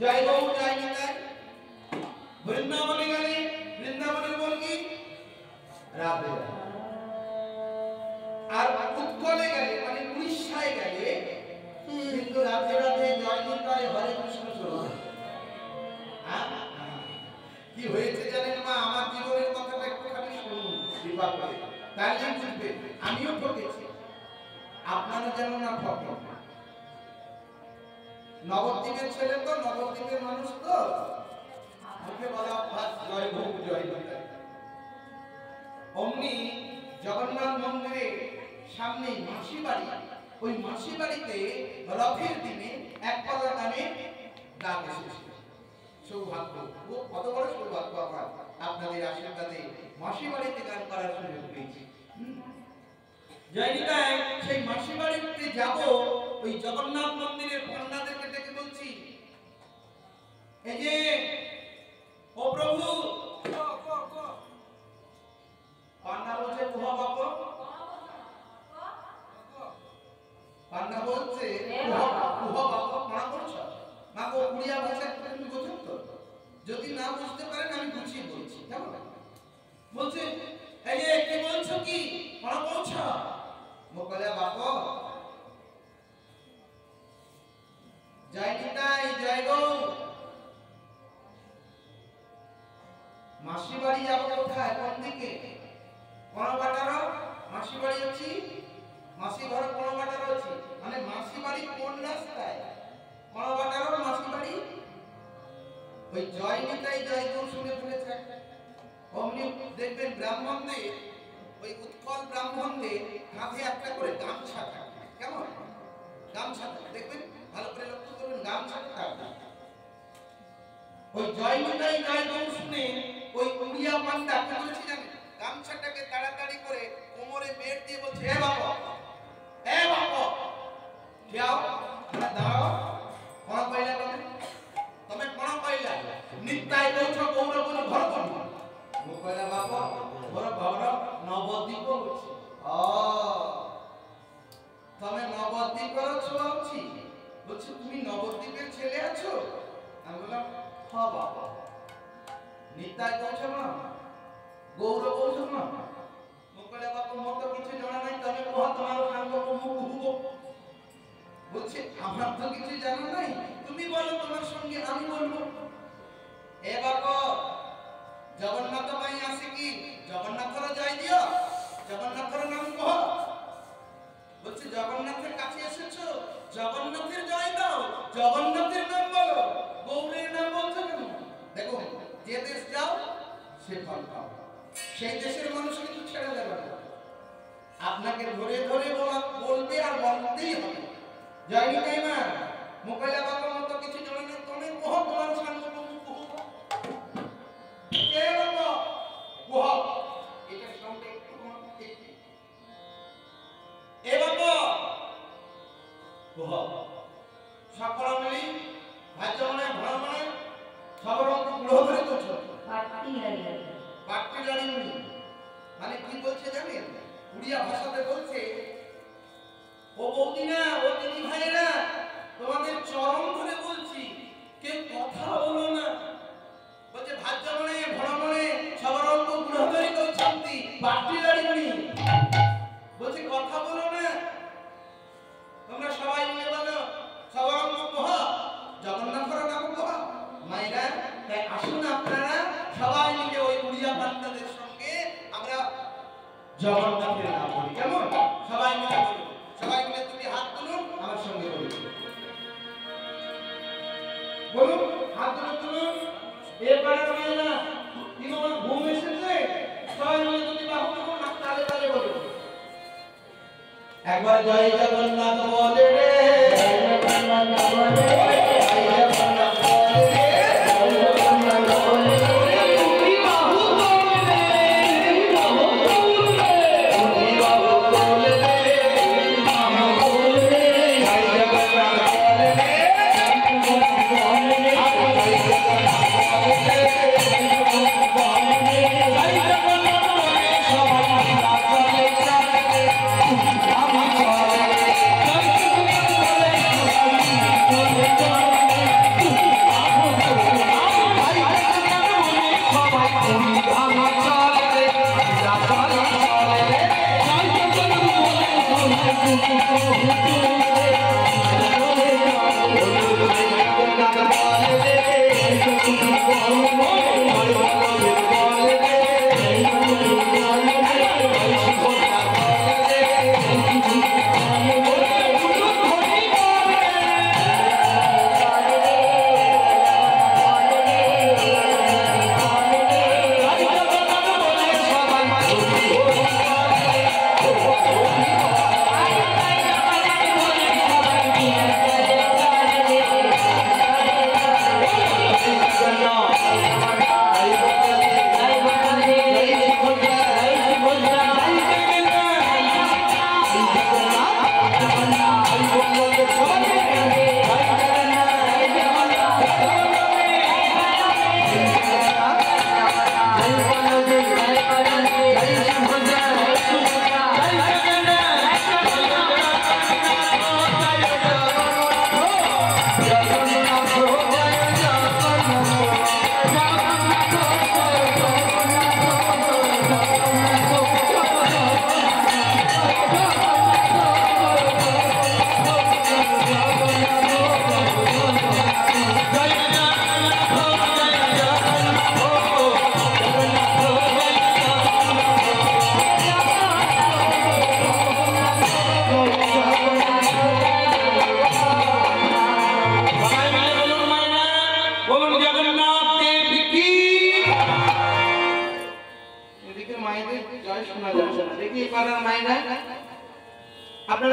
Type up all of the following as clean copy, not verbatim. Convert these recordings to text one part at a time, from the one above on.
জয় গৌর জয় নিতাই। বৃন্দাবনে গেলে বৃন্দাবনের বল কি রাধে, আর উৎকলে গেলে মানে উড়িষ্যায় গেলে কিন্তু রাধে রাধে জয় নিতাই হরে কৃষ্ণ চলে। কি হয়েছে জানেন মা, আমার জীবনের কথাটা একটুখানি শুনুন কৃপা করে, তাহলে বুঝবেন আমিও ঠকেছি, আপনারা যেন না ঠকেন। নবদ্বীপের ছেলে তো, নবদ্বীপের মানুষ তো, মুখে বলা অভ্যাস জয় ভোগ জয় নিতাই। অমনি জগন্নাথ মন্দিরে সামনে মাসি বাড়ি, ওই মাসি বাড়িতে রথের দিনে এক পালা গানে ডাক এসেছে। সৌভাগ্য, কত বড় সৌভাগ্য আমার, আপনাদের আশীর্বাদে মাসি বাড়িতে গান করার সুযোগ পেয়েছি। জয় নিতাই, সেই মাসি বাড়িতে যাব, ওই জগন্নাথ মন্দিরের পণ্ডিতদেরকে ডেকে বলছি, এই যে ও প্রভু, পান্ডা বলছে কুহা বাপ, পান্ডা বলছে কুহা বাপ মানা করছো না, গো উড়িয়া ভাষা তুমি বুঝুন তো, যদি না বুঝতে পারেন আমি বুঝিয়ে বলছি কেমন। বলছে এই যে কি বলছো, কি মানা করছো? মোকলা বাপ জয় নিতাই জয় গৌর। মাসি বাড়ি যাবো কোথায়, কোন দিকে? কোনবাটার মাসি বাড়ি আছে, মাসি ঘর কোনবাটার আছে, মানে মাসি বাড়ি কোন রাস্তায়, কোনবাটার মাসি বাড়ি। ওই জয় নিতাই জয় গৌর শুনে ফেলেছে। অমনি দেখবেন ব্রাহ্মণদের, ওই উৎকল ব্রাহ্মণদের কাঁধে একটা করে গামছা থাকে, কেমন গামছা থাকে দেখবেন, ভালো করে লক্ষ্য করবেন, গামছা থাকে। ওই জয় নিতাই জয় গৌর শুনে ওই উড়িয়া পান্ডা কি বলছে জানেন, গামছাটাকে তাড়াতাড়ি করে কোমরে বেড় দিয়ে বলছে, হে বাবা, হে বাবা যাও দাঁড়াও, কোন কইলা তুমি কোন কইলা নিতাই কইছো গৌর বলে ঘর কোন? ও কইলা বাবা ঘর ঘর নবদ্বীপ হচ্ছে। ও তুমি নবদ্বীপের ছোঁয়াছি, বলছো তুমি নবদ্বীপের ছেলে আছো? আমি বললাম হ্যাঁ বাবা। নিতাই কইছো না, গৌর কইছো না? মোকলে বাবা মত কিছু জানা নাই, তবে কোহা তোমার সাঙ্গ মুখ হুবো। বলছে আমার তো কিছু জানা নাই, তুমি বলো তোমার সঙ্গে আমি বলবো। এ বাবা জগন্নাথ ভাই আছে কি, জগন্নাথের জয় দিও, জগন্নাথের নাম কহ। বলছে জগন্নাথের কাছে এসেছো, জগন্নাথের জয় দাও, জগন্নাথের নাম বলো, গৌরের নাম বলছো কেন? দেখো যে দেশ যাও সে ফল পাও, সেই দেশের মানুষ কিন্তু ছেড়ে দেবে না, আপনাকে ধরে ধরে বলবে আর বলতেই হবে। জয় নিতাই মা, মোকাইলা বাবার মতো কিছু জানে না, তুমি কহ তোমার সামনে কহ কে বাবা কহ, এটা সঙ্গে একটু এ বাবা কহ সকল মিলি ভাজ্যমনে ভ্রমণে সবরঙ্গ গ্রহ ধরে করছো পাট্টি লাড়ি মানে কি বলছে জানেন, উড়িয়া ভাষাতে বলছে, ও বৌদিনা, ও দিদি ভাইরা, তোমাদের চরণ ধরে বলছি, কেউ কথা বলো না। বলছে ভাজ্যমনে ভ্রমণে সবরঙ্গ গ্রহ ধরে করছন্তি পাট্টি লাড়ি বলছে কথা বলো না। তোমরা সবাই মিলে বলো সবরঙ্গ কহ, জগন্নাথের নাম কহ। মায়েরা তাই আসুন আপনারা সবাই মিলে ওই উড়িয়া বান্দাদের সঙ্গে আমরা জগন্নাথের নাম বলি, কেমন? সবাই মিলে বলি, সবাই মিলে তুমি হাত তুলুন, আমার সঙ্গে বলুন, বলুন হাত তুলুন। এবারে মায়েরা কি তোমার ঘুম এসেছে, সবাই মিলে যদি বাহু তুলুন, তালে তালে বলুন একবার জয় জগন্নাথ বলে রে, জয় জগন্নাথ বলে রে, জয় জগন্নাথ বলে রে, জয় জগন্নাথ বলে রে, তুমি বাহু বলে রে, বাহু বলে রে, তুমি বাহু বলে রে, বাহু বলে রে, জয় জগন্নাথ বলে রে, জয় জগন্নাথ বলে রে, জয় জগন্নাথ বলে রে, জয় জগন্নাথ বলে সবাই রাখবে চাঁদে। I'm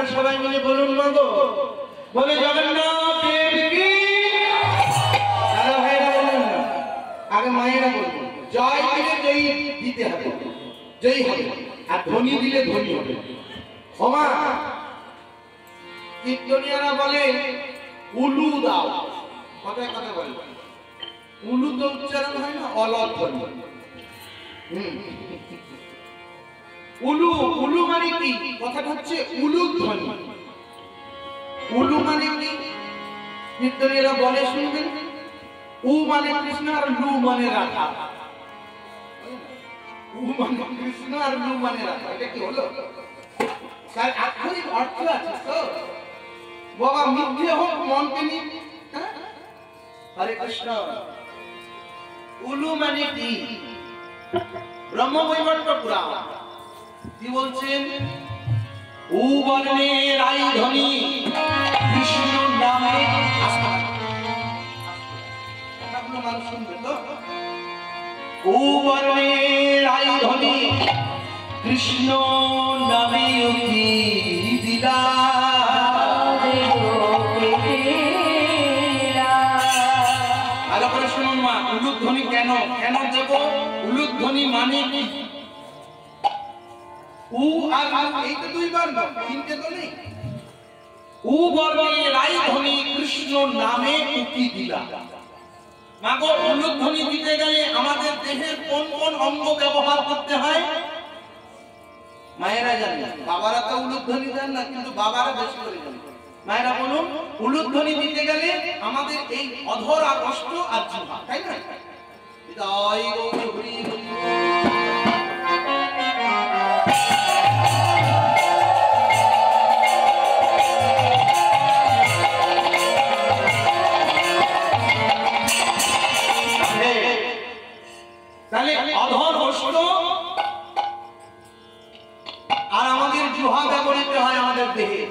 আপনারা সবাই মিলে বলুন মা গো, বলে জগন্নাথ দেব কি। দাদা ভাইরা বলুন না, আগে মায়েরা বলুন। জয় দিলে জয়ী দিতে হবে, জয়ী হবে, আর ধ্বনি দিলে ধ্বনি হবে। ওমা কীর্তনিয়ারা বলে উলু দাও, কথায় কথা বলে উলু তো উচ্চারণ হয় না, অলদ ধ্বনি। উলু, উলু মানে কি? কথাটা হচ্ছে উলু ধ্বনি। উলু মানে কি? কীর্তনিয়ারা বলে শুনবেন, উ মানে কৃষ্ণ আর লু মানে রাধা। উ মানে কৃষ্ণ আর লু মানে রাধা, এটা কি হলো? তার আক্ষরিক অর্থ আছে তো বাবা, মিথ্যে হোক মনকে নিয়ে। হরে কৃষ্ণ। উলু মানে কি? ব্রহ্মবৈবর্ত পুরাণ কি বলছেন? উ বর্ণে রাই ধ্বনি কৃষ্ণ নামে। আপনার মানুষ শুনবে তো? উ বর্ণে রাই ধ্বনি কৃষ্ণ নামে কি দিলা। ভালো করে শুনুন মা, উলুধ্বনি কেন কেন দেব? উলুধ্বনি মানে কি? উ আর এই তো দুই বর্ণ, তিনটে তো নেই। উ বর্ণে রাই ধ্বনি কৃষ্ণ নামে উকি দিলা। মাগো, উলুধ্বনি দিতে গেলে আমাদের দেহের কোন কোন অঙ্গ ব্যবহার করতে হয়? মায়েরা জানেন, বাবারা তো উলুধ্বনি দেন না, কিন্তু বাবারা বেশি করে জানেন। মায়েরা বলুন, উলুধ্বনি দিতে গেলে আমাদের এই অধর আর অষ্ট আর জিহ্বা, তাই না? জয় গৌর হরি হরি। তাহলে অধর অষ্ট আর আমাদের জিহ্বা ব্যবহৃত হয় আমাদের দেহে।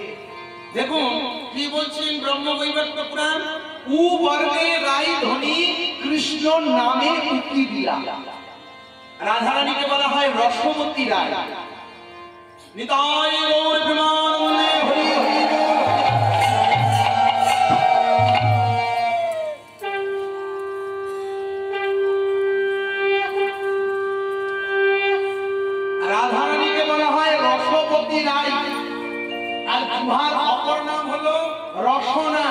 দেখুন কি বলছেন ব্রহ্মবৈবর্ত পুরাণ, উ বর্ণে রাই ধ্বনি কৃষ্ণ নামে উকি দিলা। রাধারানীকে বলা হয় রসবতী রায়। নিতাই গৌর প্রেমানন্দে হরি হরি। রাধারানীকে বলা হয় রসবতী রায়। আর জিহ্বার অপর নাম হলো রসনা।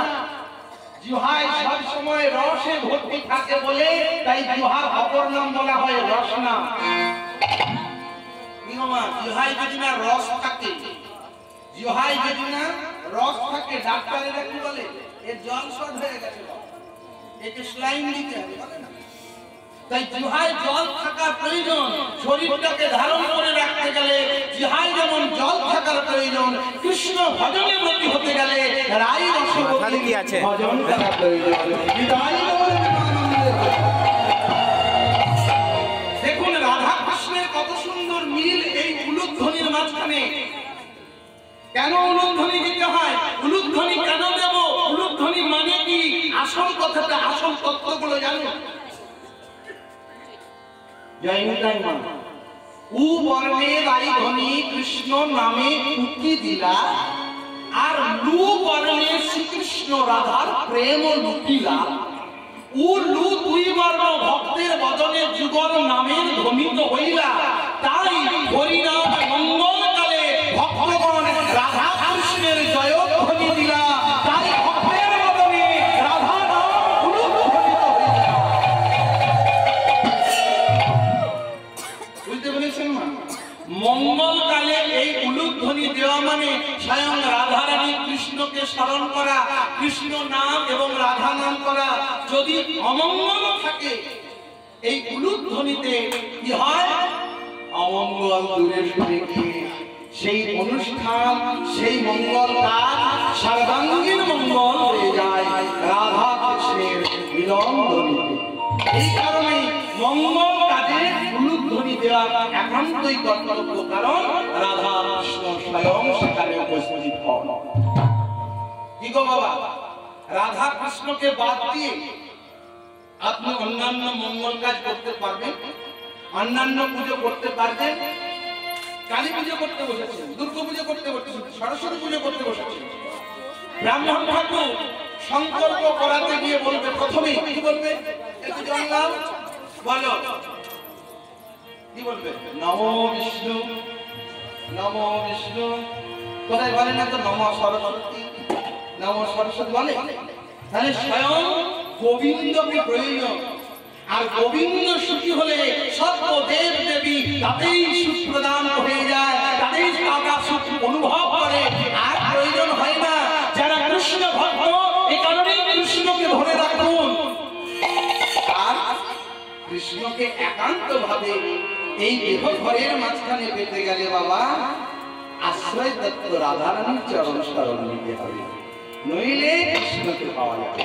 জিহ্বায় সব সময় রসে ভর্তি থাকে বলে তাই জিহ্বার অপর নাম বলা হয় রসনা। জিহ্বায় যদি না রস থাকে, জিহ্বায় যদি না রস থাকে, ডাক্তারেরা কি বলে? এর জল শর্ট হয়ে গেছে, একে স্লাইন দিতে হবে, বলে না? তাই জিহ্বায় জল থাকা প্রয়োজন। শরীরটাকে ধারণ করে রাখতে গেলে জিহ্বায় যেমন জল থাকার প্রয়োজন, কৃষ্ণ ভজনে ব্রতী হতে গেলে রাই রসবতী ভজন করা প্রয়োজন। দেখুন রাধা কৃষ্ণের কত সুন্দর মিল এই উলুধ্বনির মাঝখানে। কেন উলুধ্বনি দিতে হয়? উলুধ্বনি কেন দেব? উলুধ্বনি মানে কি? আসল কথাটা, আসল তত্ত্বগুলো জানো। জয় নিতাই মা। উ বর্ণে রাই ধ্বনি কৃষ্ণ নামে উকি দিলা, আর লু বর্ণে শ্রীকৃষ্ণ রাধার প্রেম লুটিলা। উ লু দুই বর্ণ ভক্তের বদনে যুগল নামের ধ্বনিত হইলা। তাই হরিনাম মঙ্গল কালে ভক্তগণ রাধা কৃষ্ণের জয় ধ্বনি দিলা। তাই ভক্তের বদনে রাধা নাম উলুধ্বনিত হইলা। বুঝতে পেরেছেন মা? মঙ্গল কালে এই উলুধ্বনি দেওয়া মানে স্বয়ং রাধারানী কৃষ্ণকে স্মরণ করা, কৃষ্ণ নাম এবং রাধা নাম করা। যদি অমঙ্গল থাকে এই উলুধ্বনিতে কি হয়? অমঙ্গল দূরে সরে গিয়ে সেই অনুষ্ঠান, সেই মঙ্গল কাজ সর্বাঙ্গীন মঙ্গল হয়ে যায় রাধা কৃষ্ণের মিলন ধ্বনিতে। এই কারণে মঙ্গল কাজে উলুধ্বনি দেওয়া একান্তই কর্তব্য, কারণ রাধা কৃষ্ণ স্বয়ং সেখানে উপস্থিত হন। কি গো বাবা, রাধা কৃষ্ণকে বাদ দিয়ে আপনি অন্যান্য মঙ্গল কাজ করতে পারবেন, অন্যান্য পুজো করতে পারবেন? কালী পুজো করতে বসেছেন, দুর্গা পুজো করতে বসেছেন, সরস্বতী পুজো করতে বসেছেন। ব্রাহ্মণ ঠাকুর সংকল্প করাতে গিয়ে বলবে, প্রথমে কি বলবে? একটু জানলাম, বলো কি বলবে? নমো বিষ্ণু, নমো বিষ্ণু। কোথায় বলে না তো নমো সরস্বতী, নমো সরস্বতী বলে? তাহলে স্বয়ং গোবিন্দকে প্রয়োজন। আর গোবিন্দ সুখী হলে সর্ব দেব দেবী তাতেই সুখ প্রদান হয়ে যায়, তাতেই তারা সুখ অনুভব করে। আর প্রয়োজন হয় না। যারা কৃষ্ণ ভক্ত, এই কারণে কৃষ্ণকে ধরে রাখুন। আর কৃষ্ণকে একান্ত ভাবে এই দেহ ঘরের মাঝখানে পেতে গেলে বাবা আশ্রয় তত্ত্ব রাধারানীর চরণ শরণ নিতে হবে, নইলে কৃষ্ণকে পাওয়া যাবে।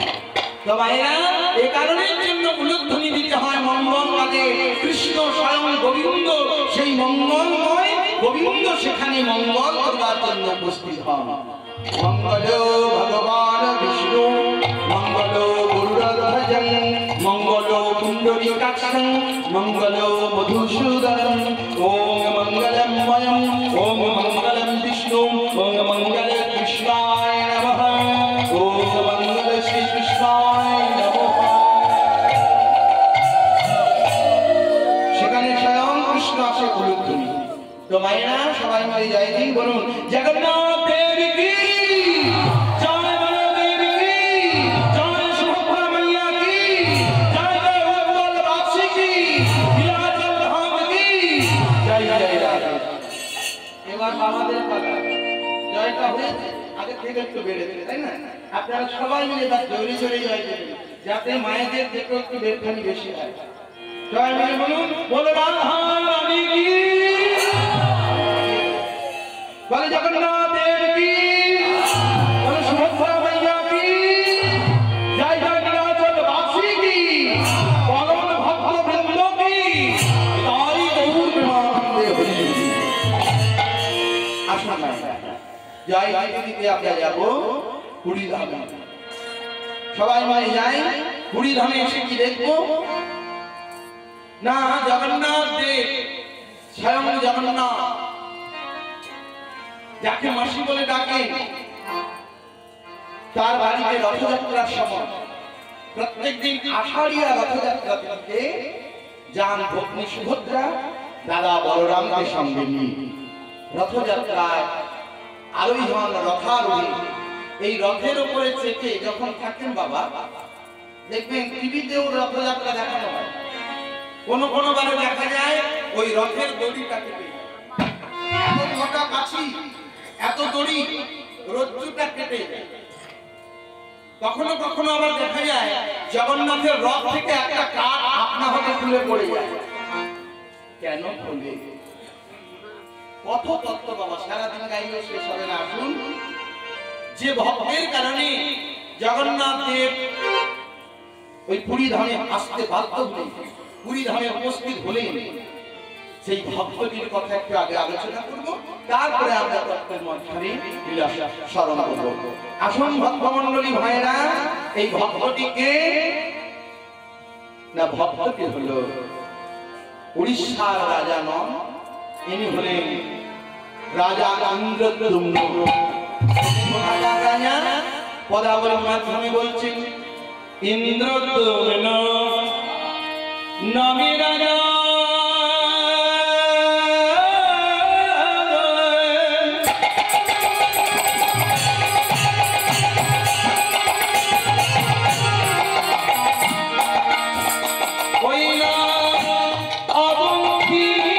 তো ভাইরা, এই কারণের জন্য উলুধ্বনি দিতে হয় মঙ্গল কাজে। কৃষ্ণ স্বয়ং গোবিন্দ, সেই মঙ্গলময় গোবিন্দ সেখানে মঙ্গল করবার জন্য উপস্থিত হন। মঙ্গল ভগবান বিষ্ণু, মঙ্গল গরুড়ধ্বজং, মঙ্গল পুণ্ডরীকাক্ষং, মঙ্গল মধুসূদনং। ওম মঙ্গলম ময়ং, ওম মঙ্গলম বিষ্ণু, ওম মঙ্গল কৃষ্ণায় নমঃ, ওম মঙ্গল শ্রী কৃষ্ণায় নমঃ। সেখানে স্বয়ং কৃষ্ণ আসে উলুধ্বনি। তো মায়েরা সবাই মিলে জয় দিন বলুন, জগন্নাথ দেবী কি জয়, বলদেব কি জয়, সুভদ্রা মাইয়া কি জয়, জয় বলবাসী কি লীলাচল ধাম কি জয়, জয় রাধা। এবার আমাদের কথা জয়টা হয়েছে, আগে থেকে একটু বেড়েছে, তাই না? আপনারা সবাই মিলে তার জোরে জোরে জয় দেবেন, যাতে মায়েদের থেকে একটু বেরখানি বেশি হয়। জয় মিলে বলুন, বলো রাধা রানী কি, বলে জগন্নাথ দেব কি, বলে সুভদ্রা মাইয়া কি জয়, জয় লীলাচল বাসী কি, পরম ভক্ত বৃন্দ কি তাই গৌর প্রেমানন্দে হরি। আসুন জয় দিতে আমরা যাব পুরীধামে। সবাই মিলে যাই পুরীধামে। এসে কি দেখবো না, জগন্নাথ দেব স্বয়ং জগন্নাথ, যাকে মাসি বলে ডাকে, তার বাড়িতে রথযাত্রার সময় প্রত্যেকদিন আষাঢ়িয়া রথযাত্রা থেকে যান ভগ্নী সুভদ্রা দাদা বলরামকে সঙ্গে নিয়ে রথযাত্রায় আরোহণ, রথারোহী। এই রথের উপরে চেপে যখন থাকেন বাবা, দেখবেন টিভিতেও রথযাত্রা দেখানো হয়। কোনো কোনো বারে দেখা যায় ওই রথের দড়িটা কেটে যায়, এত মোটা কাছি, এত দড়ি, রজ্জুটা কেটে যায়। কখনো কখনো আবার দেখা যায় জগন্নাথের রথ থেকে একটা কাঠ আপনা হাতে তুলে পড়ে যায়। কেন খুলে? কত তত্ত্ব বাবা, সারাদিন গাইলে শেষ হবে না। আসুন, যে ভক্তের কারণে জগন্নাথ দেব ওই পুরী ধামে আসতে বাধ্য হলেন, পুরী ধামে উপস্থিত হলেন, সেই ভক্তটির কথা একটু আগে আলোচনা করব, তারপরে আমরা তত্ত্বের মাধ্যমে লীলা স্মরণ করব। আসুন ভক্তমণ্ডলী ভাইরা, এই ভক্তটিকে না, ভক্তটি হলো উড়িষ্যার রাজা নন, ইনি হলেন রাজা ইন্দ্রদ্যুম্ন। রাজা পদাবলীর মাধ্যমে বলছেন, ইন্দ্রদ্যুম্ন নামে রাজা Name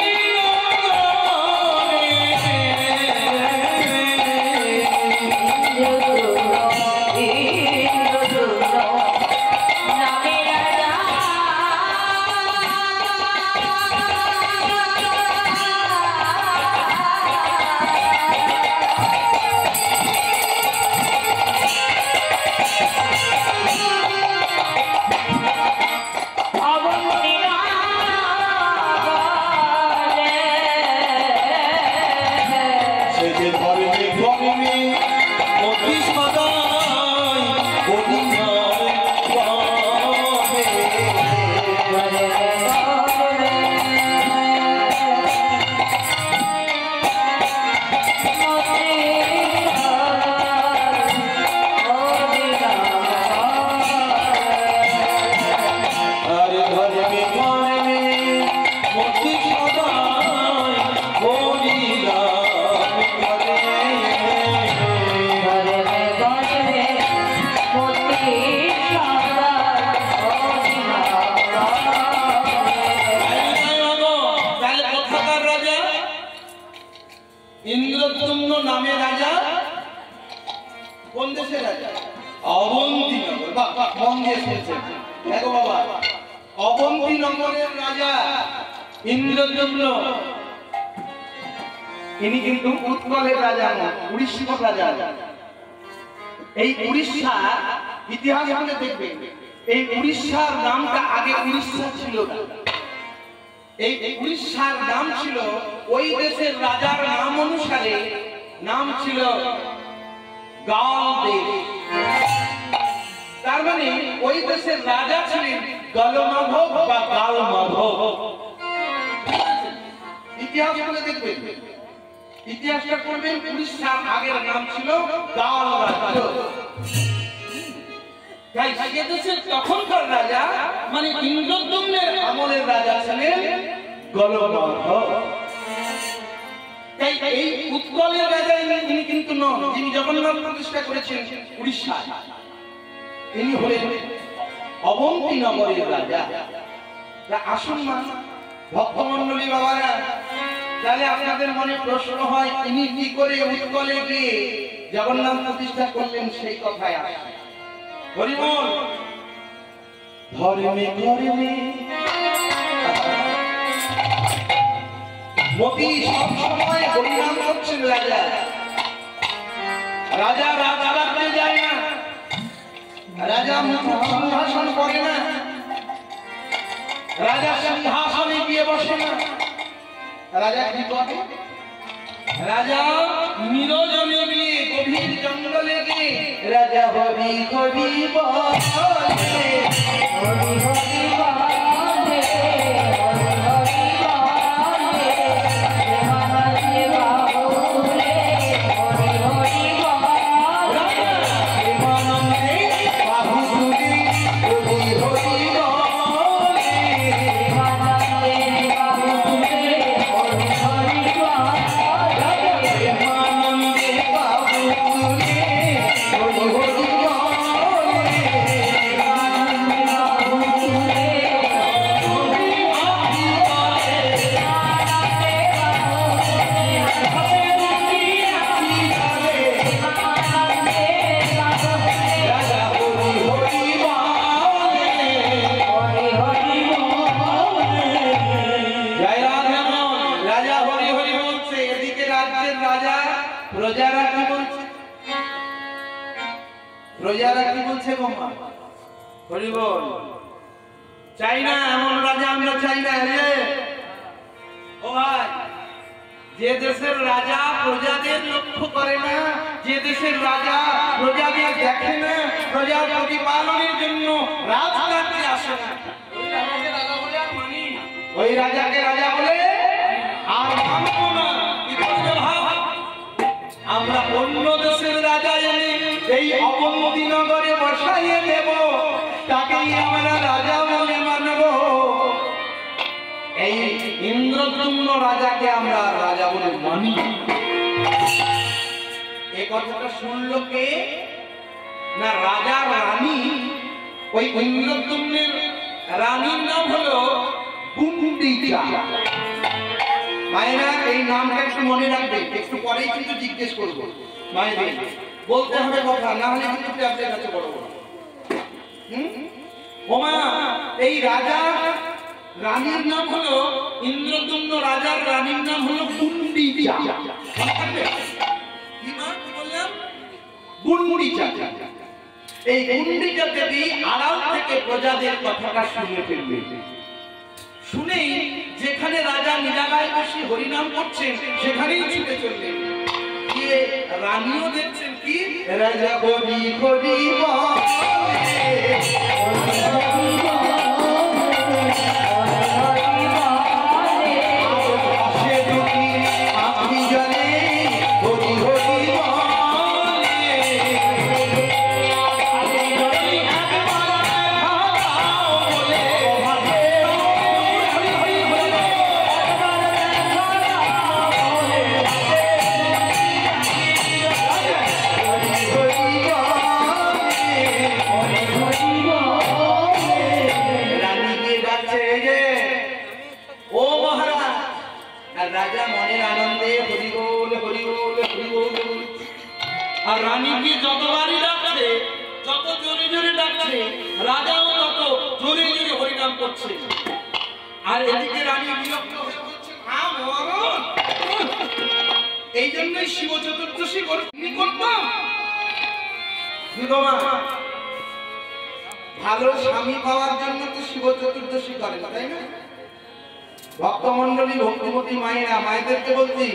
অবন্তীনগর। বাহ, মন দিয়ে শুনছেন। দেখো বাবা, অবন্তীনগরের রাজা ইন্দ্রদ্যুম্ন, ইনি কিন্তু উৎকলের রাজা না, উড়িষ্যার রাজা। এই উড়িষ্যা ইতিহাস হলে দেখবেন, এই উড়িষ্যার নামটা আগে উড়িষ্যা ছিল না। এই উড়িষ্যার নাম ছিল ওই দেশের রাজার নাম অনুসারে, নাম ছিল গালদেব। তার মানে ওই দেশের রাজা ছিলেন গলমাধব বা গালমাধব। ইতিহাস বলে দেখবেন, ইতিহাসটা করবেন, উড়িষ্যার আগের নাম ছিল গাল রাজ্য। তাই সে দেশের তখনকার রাজা মানে ইন্দ্রদ্যুম্নের আমলের রাজা ছিলেন গলমাধব। তাই এই উৎকলের রাজা ইনি কিন্তু নন, যিনি জগন্নাথ প্রতিষ্ঠা করেছেন উড়িষ্যায়। ইনি হলেন অবন্তীনগরের রাজা। আসুন না ভক্তমন্ডলী বাবারা, তাহলে আপনাদের মনে প্রশ্ন হয়, ইনি কি করে উৎকলে গিয়ে জগন্নাথ প্রতিষ্ঠা করলেন, সেই কথায় আসে। হরি বল। ধর্মে ধর্মে মতি সব সময় হরিনাম করছেন রাজা। রাজা রাজা যায় না, রাজা সিংহাসন করে না, রাজা সিংহাসনে গিয়ে বসে না। রাজা কি করে? রাজা নিরজনে গিয়ে গভীর জঙ্গলে গিয়ে রাজা হরি হরি বলে, হরি হরি বলে, হরি হরি বলে, প্রেমানন্দে বাবুলে, হরি হরি বলে, প্রেমানন্দে বাবুলে, হরি হরি বলে, প্রেমানন্দে বাবুলে, হরি হরি প্রজারা কি বলছে? হরি বল। চাই না এমন রাজা, আমরা চাই না। ও ভাই, যে দেশের রাজা প্রজাদের লক্ষ্য করে না, যে দেশের রাজা প্রজাদের দেখে না, প্রজার প্রতিপালনের জন্য রাজকার্যে আসে না, ওই রাজাকে রাজা বলে আর মানব না। আমরা অন্য দেশের রাজা এনে এই অবন্তীনগরে বসাইয়ে দেব, তাকেই আমরা রাজা বলে মানব। এই ইন্দ্রদ্যুম্ন রাজাকে আমরা রাজা বলে মানি। এই কথাটা শুনলো কে? না, রাজা রানী। ওই ইন্দ্রদ্যুম্নের রানীর নাম হলো গুন্ডিচা। মায়েরা এই নামটা একটু মনে রাখবে, একটু পরেই কিন্তু জিজ্ঞেস করবো। মায়েদের বলতে হবে কথা, না হলে কিন্তু আপনাদের কাছে বড় বড়। ওমা, এই রাজা রানীর নাম হলো ইন্দ্রদ্যুম্ন, রাজার রানীর নাম হলো গুন্ডিচা। কি মা কি বললাম? গুন্ডিচা। এই গুন্ডিচা দেবী আড়াল থেকে প্রজাদের কথাটা শুনে ফেলবে। শুনেই যেখানে রাজা নিরালায় বসে হরিনাম করছেন সেখানেই ছুটে চললেন। গিয়ে রানীও দেখছেন কি রাজা হরি হরি রাজা মনের আনন্দে হরি বল হরি বল হরি বল। আর রানী কি যতবারই ডাকছে ডাকছে, যত জোরে জোরে ডাকছে, রাজাও তত জোরে জোরে হরিনাম করছে। আর এদিকে রানী বিরক্ত হয়ে বলছে, এই জন্যই শিব চতুর্দশী করতাম। বিধবা ভালো স্বামী পাওয়ার জন্য তো শিব চতুর্দশী করে, তাই না? ভক্তমন্ডলী, ভক্তিমতী মায়েরা, মায়েদেরকে বলছি